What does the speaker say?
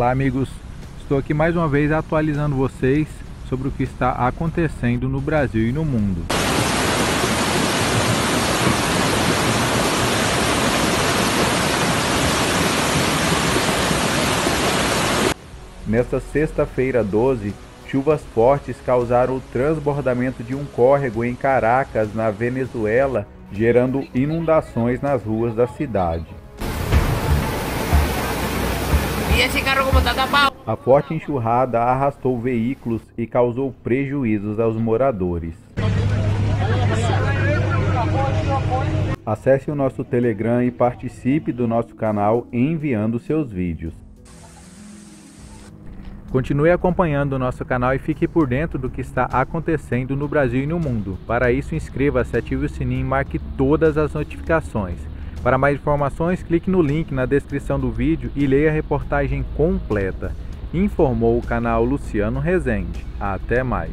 Olá amigos, estou aqui mais uma vez atualizando vocês sobre o que está acontecendo no Brasil e no mundo. Nesta sexta-feira 12, chuvas fortes causaram o transbordamento de um córrego em Caracas, na Venezuela, gerando inundações nas ruas da cidade. A forte enxurrada arrastou veículos e causou prejuízos aos moradores. Acesse o nosso Telegram e participe do nosso canal enviando seus vídeos. Continue acompanhando o nosso canal e fique por dentro do que está acontecendo no Brasil e no mundo. Para isso, inscreva-se, ative o sininho e marque todas as notificações. Para mais informações, clique no link na descrição do vídeo e leia a reportagem completa. Informou o canal Luciano Rezende. Até mais.